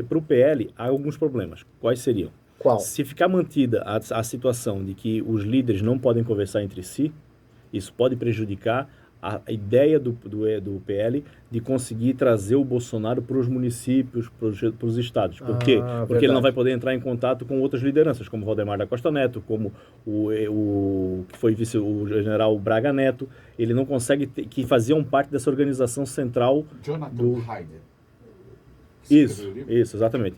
Para o PL, há alguns problemas. Quais seriam? Qual? Se ficar mantida a situação de que os líderes não podem conversar entre si, isso pode prejudicar a ideia do PL de conseguir trazer o Bolsonaro para os municípios, para os estados. Por quê? Porque ele não vai poder entrar em contato com outras lideranças, como Valdemar da Costa Neto, como o que foi o general Braga Neto. Ele não consegue, que faziam parte dessa organização central. Jonathan Haider. Isso, exatamente.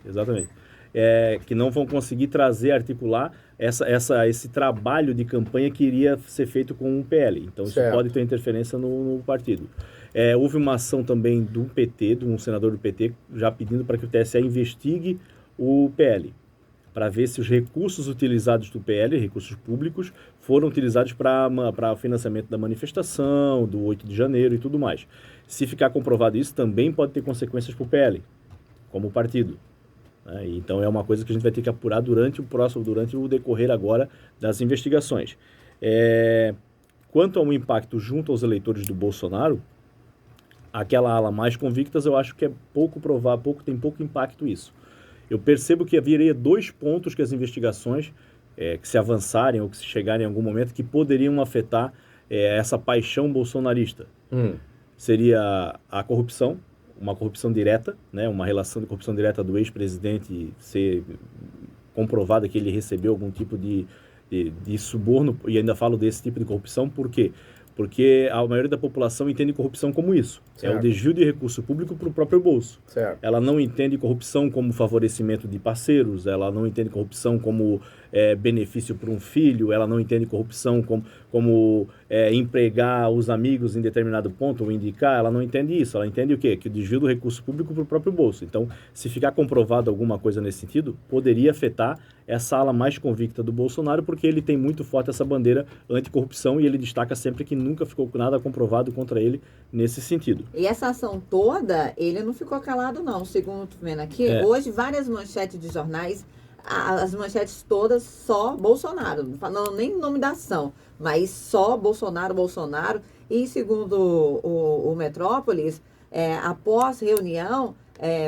Que não vão conseguir trazer, articular esse trabalho de campanha que iria ser feito com o PL. Então, isso pode ter interferência no partido. Houve uma ação também do PT, de um senador do PT, já pedindo para que o TSE investigue o PL, para ver se os recursos utilizados do PL, recursos públicos, foram utilizados para financiamento da manifestação, do 8 de janeiro e tudo mais. Se ficar comprovado isso, também pode ter consequências para o PL, como partido. Então é uma coisa que a gente vai ter que apurar durante o decorrer agora das investigações. Quanto ao impacto junto aos eleitores do Bolsonaro, aquela ala mais convictas, eu acho que é pouco provável, tem pouco impacto isso. Eu percebo que haveria 2 pontos que as investigações, que se avançarem ou que se chegarem em algum momento, que poderiam afetar essa paixão bolsonarista. Seria a corrupção, uma corrupção direta, né, uma relação de corrupção direta do ex-presidente ser comprovada que ele recebeu algum tipo de suborno, e ainda falo desse tipo de corrupção, por quê? Porque a maioria da população entende corrupção como isso. Certo. É o desvio de recurso público para o próprio bolso. Certo. Ela não entende corrupção como favorecimento de parceiros, ela não entende corrupção como benefício para um filho, ela não entende corrupção como empregar os amigos em determinado ponto ou indicar, ela não entende isso. Ela entende o quê? Que o desvio do recurso público para o próprio bolso. Então, se ficar comprovado alguma coisa nesse sentido, poderia afetar essa ala mais convicta do Bolsonaro, porque ele tem muito forte essa bandeira anticorrupção e ele destaca sempre que nunca ficou nada comprovado contra ele nesse sentido. E essa ação toda, ele não ficou calado não, segundo tu vendo aqui. Hoje, várias manchetes de jornais, as manchetes todas só Bolsonaro, não falando nem o nome da ação, mas só Bolsonaro. E segundo o Metrópolis, após reunião,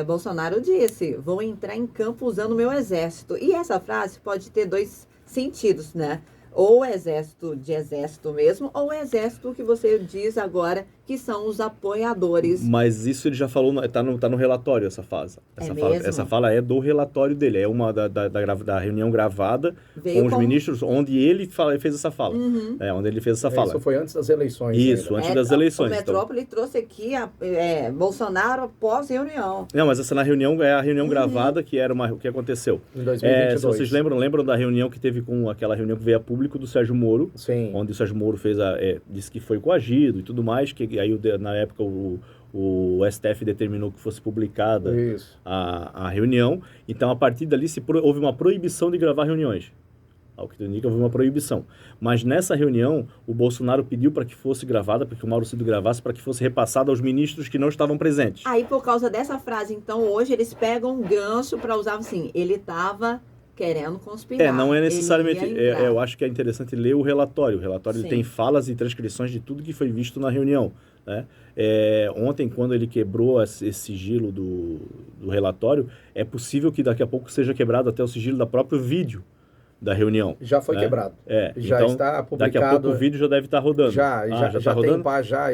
Bolsonaro disse, vou entrar em campo usando o meu exército. E essa frase pode ter 2 sentidos, né? Ou exército mesmo, ou o exército que você diz agora que são os apoiadores. Mas isso ele já falou, está no relatório essa fase. Essa fala é do relatório dele, é uma da reunião gravada com os ministros, onde ele fez essa fala. Onde ele fez essa fala. Isso foi antes das eleições. Isso, antes das eleições. O Metrópole trouxe aqui Bolsonaro após reunião. Não, mas essa na reunião é a reunião gravada, que era o que aconteceu. Em 2022. Se vocês lembram da reunião que teve aquela reunião que veio a público do Sérgio Moro, sim, onde o Sérgio Moro disse que foi coagido e tudo mais, que aí na época o STF determinou que fosse publicada a reunião. Então, a partir dali houve uma proibição de gravar reuniões. Ao que indica, houve uma proibição. Mas nessa reunião, o Bolsonaro pediu para que fosse gravada, para que o Mauro Cid gravasse, para que fosse repassada aos ministros que não estavam presentes. Aí, por causa dessa frase, então, hoje eles pegam um gancho para usar assim, ele estava querendo conspirar. Não é necessariamente... eu acho que é interessante ler o relatório. O relatório ele tem falas e transcrições de tudo que foi visto na reunião. Né? Ontem, quando ele quebrou esse sigilo do relatório, é possível que daqui a pouco seja quebrado até o sigilo da próprio vídeo da reunião. Já foi quebrado. Já então, está publicado. Daqui a pouco o vídeo já deve estar rodando. Já tá rodando?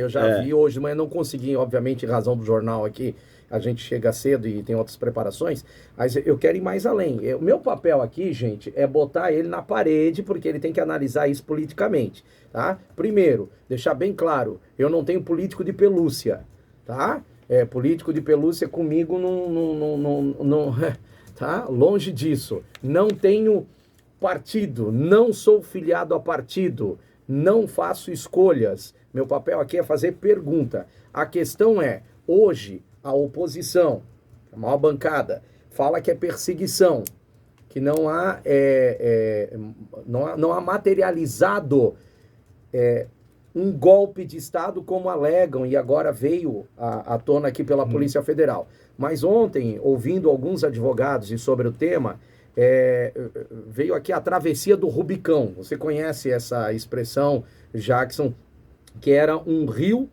Eu já vi hoje, mas não consegui, obviamente, em razão do jornal aqui, a gente chega cedo e tem outras preparações, mas eu quero ir mais além. O meu papel aqui, gente, é botar ele na parede, porque ele tem que analisar isso politicamente, tá? Primeiro, deixar bem claro, eu não tenho político de pelúcia, tá? Político de pelúcia comigo não tá? Longe disso. Não tenho partido, não sou filiado a partido, não faço escolhas. Meu papel aqui é fazer pergunta. A questão é, hoje, a oposição, a maior bancada, fala que é perseguição, que não há materializado um golpe de Estado como alegam, e agora veio à tona aqui pela Polícia Federal. Mas ontem, ouvindo alguns advogados e sobre o tema, veio aqui a travessia do Rubicão. Você conhece essa expressão, Jackson, que era um rio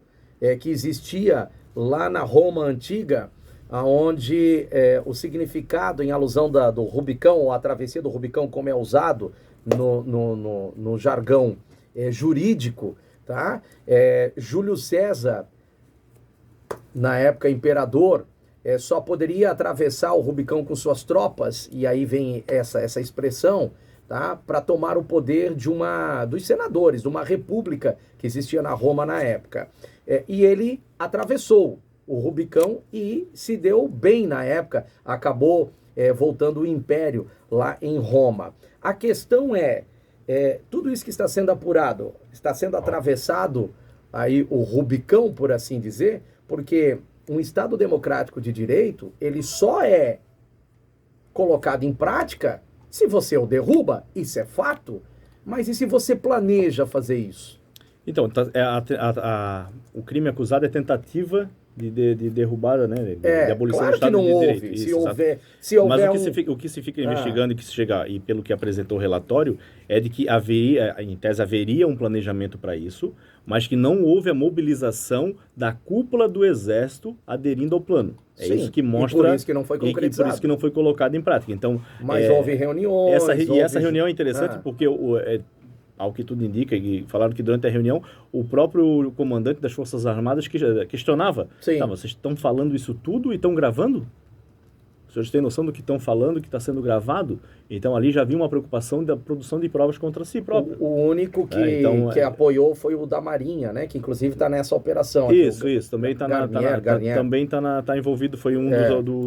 que existia lá na Roma Antiga, onde o significado em alusão do Rubicão, ou a travessia do Rubicão, como é usado no jargão jurídico, tá? Júlio César, na época imperador, só poderia atravessar o Rubicão com suas tropas, e aí vem essa expressão, tá? Para tomar o poder dos senadores, de uma república que existia na Roma na época. E ele atravessou o Rubicão e se deu bem na época, acabou voltando o império lá em Roma. A questão tudo isso que está sendo apurado, está sendo atravessado aí o Rubicão, por assim dizer, porque um Estado democrático de direito, ele só é colocado em prática se você o derruba, isso é fato, mas e se você planeja fazer isso? Então, o crime acusado é tentativa de derrubada, né? De abolição claro do Estado que não de houve. Direito. Se Isso, houver mas o que se fica investigando e que se chega, e pelo que apresentou o relatório, é de que em tese haveria um planejamento para isso, mas que não houve a mobilização da cúpula do Exército aderindo ao plano. Sim, isso que mostra... E por isso que não foi concretizado. E por isso que não foi colocado em prática. Então, mas houve reuniões... Essa reunião é interessante porque... ao que tudo indica, e falaram que durante a reunião, o próprio comandante das Forças Armadas questionava. Tá, vocês estão falando isso tudo e estão gravando? Os senhores têm noção do que estão falando, que está sendo gravado? Então, ali já havia uma preocupação da produção de provas contra si próprio. O único que apoiou foi o da Marinha, né? Que inclusive está nessa operação. Isso. Também está envolvido, foi um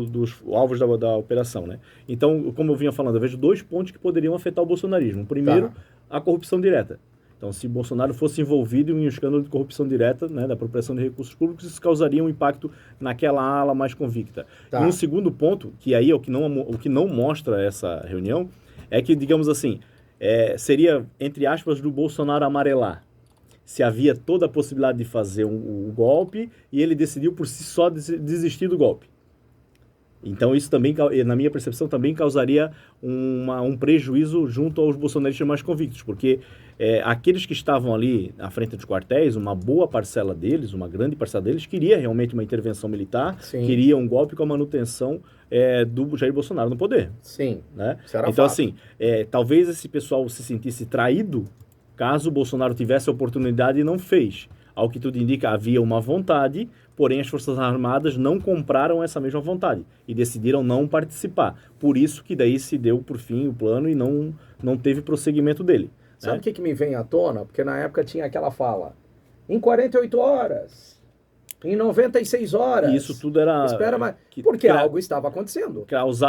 dos alvos da operação, né? Então, como eu vinha falando, eu vejo 2 pontos que poderiam afetar o bolsonarismo. Primeiro, a corrupção direta. Então, se Bolsonaro fosse envolvido em um escândalo de corrupção direta, né, da apropriação de recursos públicos, isso causaria um impacto naquela ala mais convicta. E um segundo ponto, que aí é o que não mostra essa reunião, é que, digamos assim, seria, entre aspas, do Bolsonaro amarelar. Se havia toda a possibilidade de fazer um golpe e ele decidiu por si só desistir do golpe. Então, isso também, na minha percepção, também causaria um prejuízo junto aos bolsonaristas mais convictos, porque aqueles que estavam ali à frente dos quartéis, uma boa parcela deles, uma grande parcela deles, queria realmente uma intervenção militar, queria um golpe com a manutenção do Jair Bolsonaro no poder. Sim, né? Então, assim, talvez esse pessoal se sentisse traído caso o Bolsonaro tivesse a oportunidade e não fez. Ao que tudo indica, havia uma vontade, porém as Forças Armadas não compraram essa mesma vontade e decidiram não participar. Por isso que daí se deu por fim o plano e não teve prosseguimento dele. Sabe o que me vem à tona? Porque na época tinha aquela fala, em 48 horas, em 96 horas. E isso tudo era... Espera, mas... Porque algo estava acontecendo.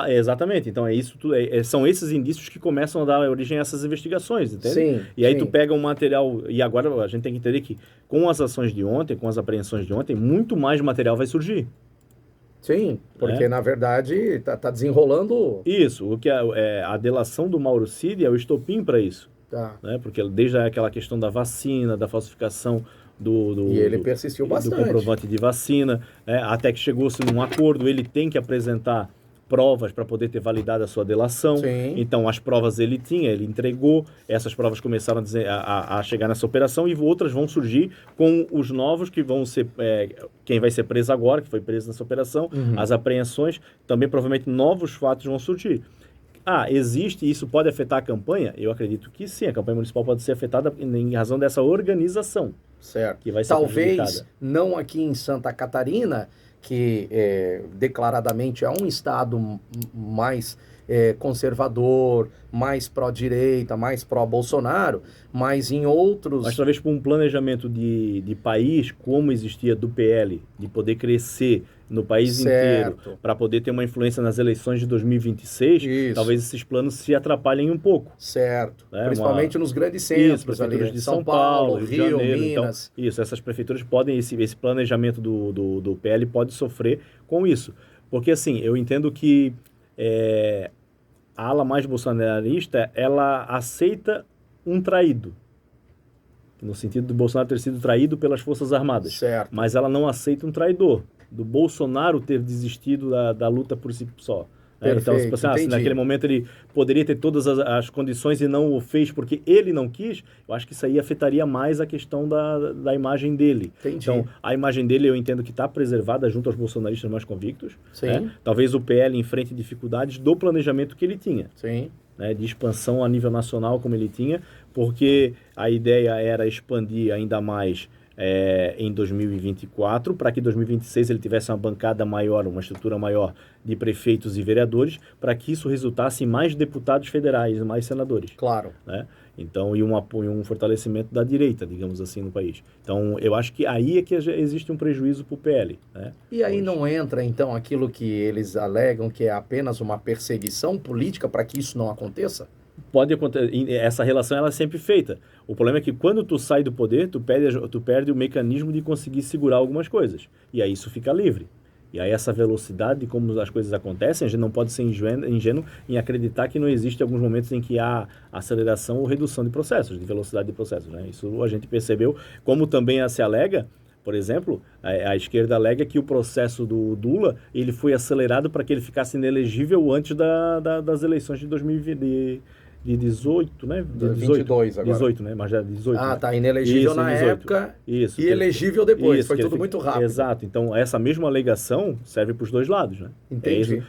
Exatamente. Então, isso tudo, são esses indícios que começam a dar origem a essas investigações, entende? Sim. E aí tu pega um material... E agora a gente tem que entender que com as ações de ontem, com as apreensões de ontem, muito mais material vai surgir. Sim, porque na verdade tá desenrolando... Isso. O que a delação do Mauro Cid é o estopim para isso. Né? Porque desde aquela questão da vacina, da falsificação e ele persistiu bastante. Do comprovante de vacina, até que chegou-se num acordo, ele tem que apresentar provas para poder ter validado a sua delação. Sim. Então, as provas ele entregou, essas provas começaram a chegar nessa operação e outras vão surgir com os novos que vão ser, quem vai ser preso agora, que foi preso nessa operação, as apreensões, também provavelmente novos fatos vão surgir. Existe, isso pode afetar a campanha? Eu acredito que sim, a campanha municipal pode ser afetada em razão dessa organização. Certo. Que vai ser talvez não aqui em Santa Catarina, que declaradamente é um estado mais conservador, mais pró-direita, mais pró-Bolsonaro, mas em outros... Mas talvez por um planejamento de país, como existia do PL, de poder crescer no país inteiro, para poder ter uma influência nas eleições de 2026, talvez esses planos se atrapalhem um pouco. Certo. Principalmente nos grandes centros, prefeituras ali, de São Paulo, Rio de Janeiro, Minas. Então, essas prefeituras podem, esse planejamento do PL pode sofrer com isso. Porque, assim, eu entendo que a ala mais bolsonarista, ela aceita um traído. No sentido do Bolsonaro ter sido traído pelas Forças Armadas. Certo. Mas ela não aceita um traidor. Do Bolsonaro ter desistido da luta por si só. Então, se naquele momento ele poderia ter todas as condições e não o fez porque ele não quis, eu acho que isso aí afetaria mais a questão da imagem dele. Entendi. Então, a imagem dele eu entendo que está preservada junto aos bolsonaristas mais convictos. Sim. Né? Talvez o PL enfrente dificuldades do planejamento que ele tinha. Sim. Né? De expansão a nível nacional como ele tinha, porque a ideia era expandir ainda mais em 2024, para que em 2026 ele tivesse uma bancada maior, uma estrutura maior de prefeitos e vereadores, para que isso resultasse em mais deputados federais, mais senadores. Claro. Né? Então, e um fortalecimento da direita, digamos assim, no país. Então, eu acho que aí é que existe um prejuízo para o PL. Né? E aí não entra, então, aquilo que eles alegam que é apenas uma perseguição política para que isso não aconteça? Pode acontecer, essa relação ela é sempre feita. O problema é que quando tu sai do poder, tu perde o mecanismo de conseguir segurar algumas coisas. E aí isso fica livre. E aí essa velocidade de como as coisas acontecem, a gente não pode ser ingênuo em acreditar que não existe alguns momentos em que há aceleração ou redução de processos, de velocidade de processos. Né? Isso a gente percebeu, como também se alega. Por exemplo, a esquerda alega que o processo do Lula ele foi acelerado para que ele ficasse inelegível antes das eleições de 2018, né? De 22 agora. 18, né? Mas já 18. Ah, né? tá. Inelegível isso, na 18. época isso, e elegível depois. Isso, foi tudo muito rápido. Exato. Então, essa mesma alegação serve para os dois lados, né? Entendi.